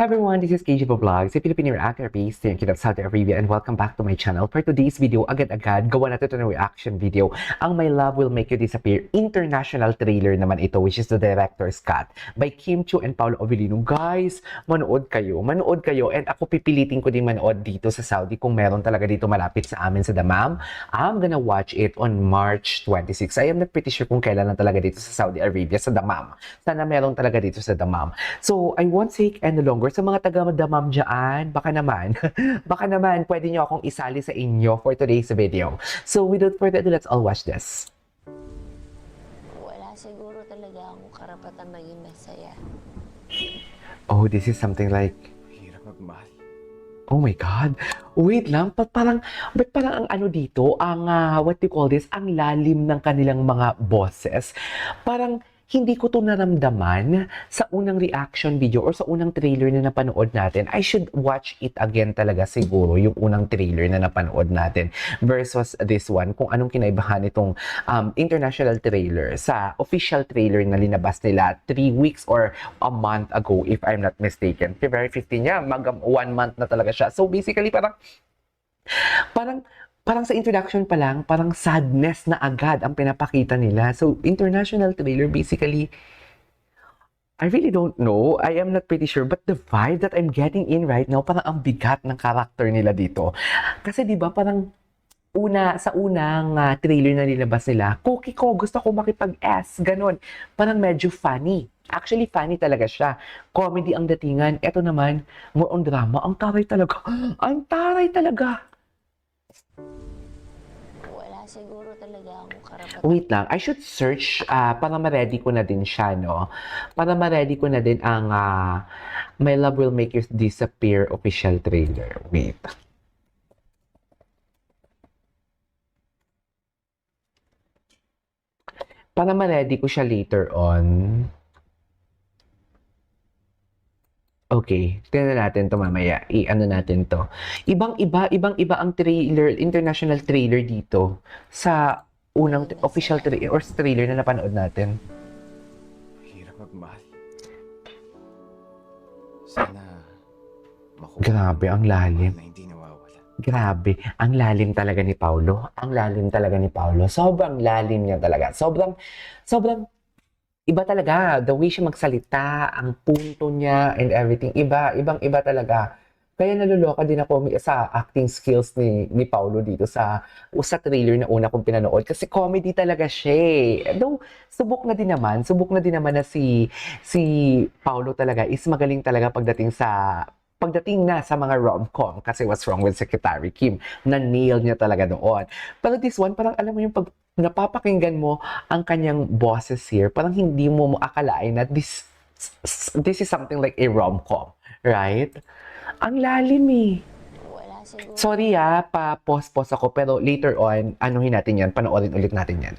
everyone, this is KG Vlogs, a Filipino reactor based here in Kingdom of Saudi Arabia, and welcome back to my channel. For today's video, agad-agad, gawa natin ito ng reaction video. Ang My Love Will Make You Disappear international trailer naman ito, which is the director's cut by Kim Chiu and Paolo Avellino. Guys, manood kayo, and ako pipilitin ko din manood dito sa Saudi kung meron talaga dito malapit sa amin sa Dammam. I'm gonna watch it on March 26. I am not pretty sure kung kailan lang talaga dito sa Saudi Arabia, sa Dammam. Sana meron talaga dito sa Dammam. So, I won't take any longer. Sa mga taga-Dammam dyan, baka naman, pwede nyo akong isali sa inyo for today's video. So, without further ado, let's all watch this. Wala siguro talaga akong karapatan maging masaya. Oh, this is something like... Hirap magmahal. Oh my God. Wait lang, ba't parang ang ano dito, ang, what do you call this, ang lalim ng kanilang mga boses. Parang, hindi ko to naramdaman sa unang reaction video or sa unang trailer na napanood natin. I should watch it again talaga siguro, yung unang trailer na napanood natin versus this one, kung anong kinaibahan itong international trailer sa official trailer na linabas nila 3 weeks or a month ago, if I'm not mistaken. February 15 niya, 1 month na talaga siya. So basically, parang sa introduction pa lang, parang sadness na agad ang pinapakita nila. So, international trailer, basically, I really don't know. I am not pretty sure. But the vibe that I'm getting in right now, parang ang bigat ng character nila dito. Kasi di ba parang sa unang trailer na nilabas nila, cookie ko, gusto ko makipag-S, ganun. Parang medyo funny. Actually, funny talaga siya. Comedy ang datingan. Ito naman, more on drama. Ang taray talaga. Ang taray talaga. Siguro talaga akong karapatan. Wait lang, I should search para ma-ready ko na din siya, no? Para ma-ready ko na din ang My Love Will Make You Disappear official trailer. Wait. Para ma-ready ko siya later on. Okay, tingnan natin to mamaya. I-ano natin to. Ibang-iba ang trailer, international trailer dito sa unang official trailer or trailer na napanood natin. Hirap magmahal. Sana makuha. Grabe, ang lalim. Na hindi nawawala. Grabe, ang lalim talaga ni Paolo. Ang lalim talaga ni Paolo. Sobrang lalim niya talaga. Sobrang iba talaga, the way siya magsalita, ang punto niya and everything, ibang-iba talaga. Kaya naluloka din ako sa acting skills ni Paolo dito sa trailer na una kong pinanood. Kasi comedy talaga siya eh. Though, subok na din naman na si Paolo talaga is magaling talaga pagdating na sa mga rom-com kasi What's Wrong with Secretary Kim, na-nail niya talaga doon. Pero this one, parang alam mo yung pag napapakinggan mo ang kanyang boses here, parang hindi mo akalain na this is something like a rom-com, right? Ang lalim eh. Wala siguro Sorry pa-pause ako, pero later on, anuhin natin yan, panoorin ulit natin yan.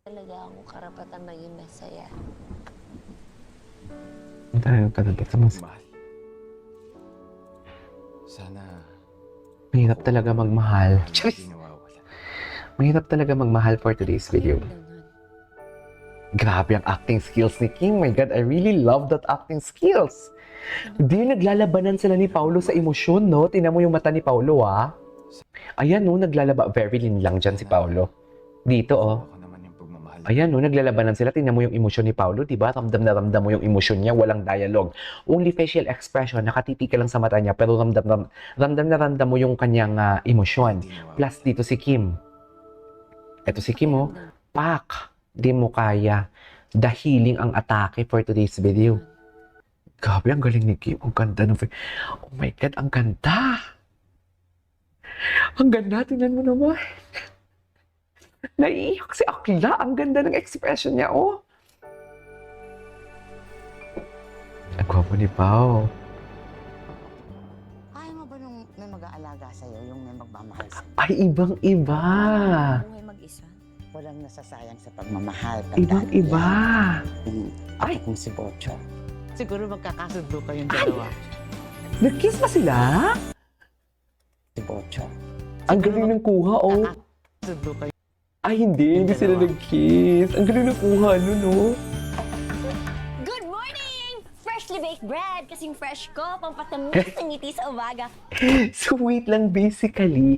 talaga akong karapatan maging masaya. Ang talagang kanabat sa mas. Mahal. Sana Mahirap talaga magmahal. na hindi nawawala. Mahirap talaga magmahal for today's video. Grabe ang acting skills ni Kim. My God, I really love that acting skills. Di naglalabanan sila ni Paolo sa emosyon, no? Tingnan mo yung mata ni Paolo, Ayan, no? Naglalaba. Very lean lang dyan si Paolo. Dito, Ako naman yung pagmamahal. Ayan, no? Naglalabanan sila. Tingnan mo yung emosyon ni Paolo, diba? Ramdam na ramdam mo yung emosyon niya. Walang dialogue. Only facial expression. Nakatiti ka lang sa mata niya. Pero ramdam na ramdam mo yung kanyang emosyon. Plus, dito si Kim. Ito si Kim, Pak! Di mo kaya. Dahiling ang atake for today's video. Grabe, ang galing ni Kim. Ang ganda ng... Oh my God, ang ganda! Ang ganda, tingnan mo naman. Naiiyak si Akla. Ang ganda ng expression niya, Ang gwapo ni Pao. Ayaw mo ba nung may mag-aalaga sa'yo, yung may magmamahal sa'yo? Ay, ibang-iba. Buhay mag-isa. Walang nasasayang sa pagmamahal. Ibang-iba. Ay! Kung si Bocho. Siguro magkakasundo kayong dalawa. Nag-kiss pa sila? Si Bocho. Ang galing ng kuha, Magkakasundo kayo. Ay, hindi sila nag-kiss. Ang galing ng kuha, Good morning! Freshly baked baked bread kasing fresh ko, pampatamis ng ngiti sa umaga. So wait lang, basically,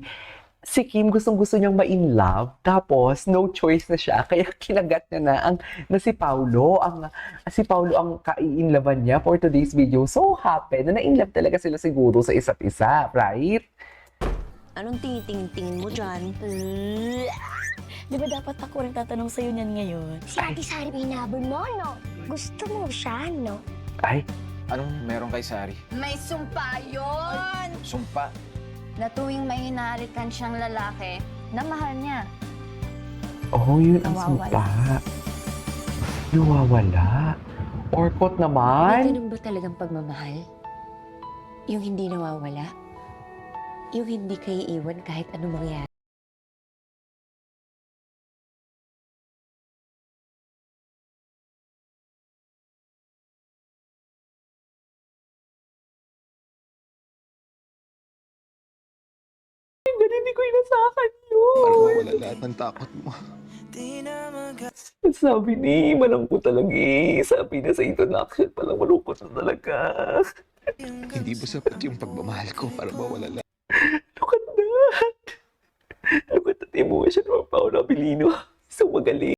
si Kim gustong-gusto niyang ma-in-love, tapos no choice na siya, kaya kinagat niya na si Paulo, si Paulo ang kai-inlovean niya for today's video. So happy na na-inlove talaga sila siguro sa isa't isa, right? Anong tingin-tingin mo dyan? Di ba dapat ako rin tatanong sa'yo niyan ngayon? Si Ate Sari pinabol mo, no? Gusto mo siya, no? Ay, Anong meron kay Sari? May sumpa yun! Sumpa. Na tuwing may hinahalikan siyang lalaki, na mahal niya. oh, yun ang Nawawala. sumpa. Nawawala. Orkot May naman. ganun ba talagang pagmamahal? Yung hindi nawawala? Yung hindi kayo iwan kahit anong mangyari? Ganun, hindi ko inasakan yun. Para mawala lahat ng takot mo. Sabi ni, malungkot talaga eh. Sabi na sa introduction, palang malungkot na talaga. Hindi ba sapat yung pagmamahal ko para mawala lahat? Look at that! Look at that emotion from Paolo Abilino. So magaling.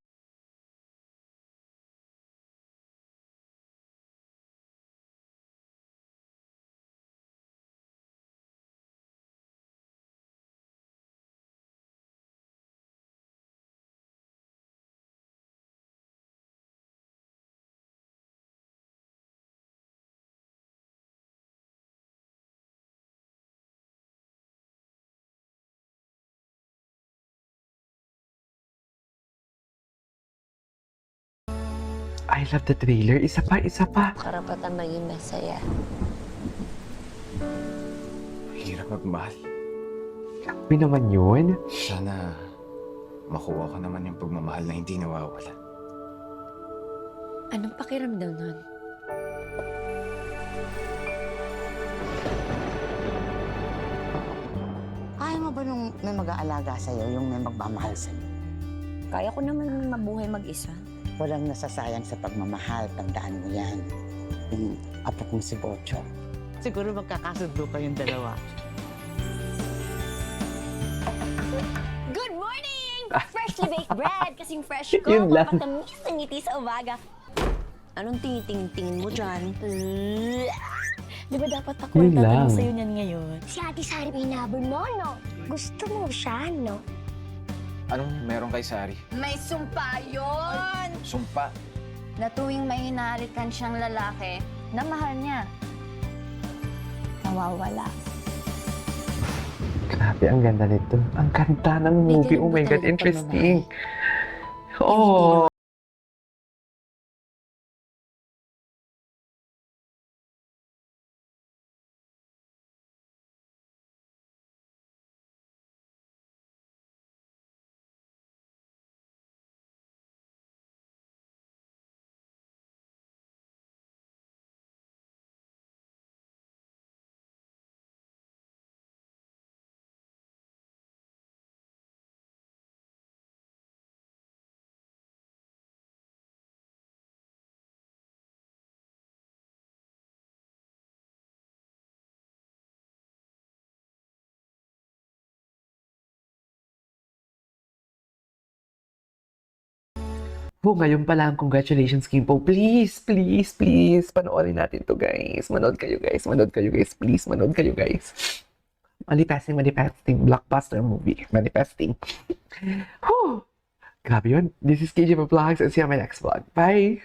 I love the trailer. Isa pa, isa pa. Karapatan maging masaya. Hirap magmahal. Sabi naman yun. Sana makuha ko naman yung pagmamahal na hindi nawawala. Anong pakiramdam nun? Kaya mo ba nung may mag-aalaga sa'yo, yung may magmamahal sa'yo? Kaya ko naman mabuhay mag-isa. Walang nasasayang sa pagmamahal, tandaan mo yan. Yung apo kong si Bocho. Siguro magkakasundo kayong dalawa. Good morning! Freshly baked bread kasing fresh ko, Yun lang. pampatamis ng ngiti sa umaga. Anong tingin mo dyan? Di ba dapat ako Yun rin tatanong lang. sa'yo niyan ngayon? Si Ate Sari pinabol mo, no? Gusto mo siya, no? Anong meron kay Sari? May sumpa yun! Sumpa. Na tuwing may hinahalikan siyang lalaki, na mahal niya. Nawawala. Grabe, ang ganda nito. Ang ganda ng May movie. ganun Oh ba my God, talagang interesting. pagmamahal? Oh. Oh, ngayon pa lang, congratulations, Kimpo. Please, please, please, panoorin natin to, guys. Manood kayo, guys. Manood kayo, guys. Please, manood kayo, guys. Manifesting, manifesting. Blockbuster movie. Manifesting. Whew. Grabe yun. This is KJ Vlogs and see you on my next vlog. Bye!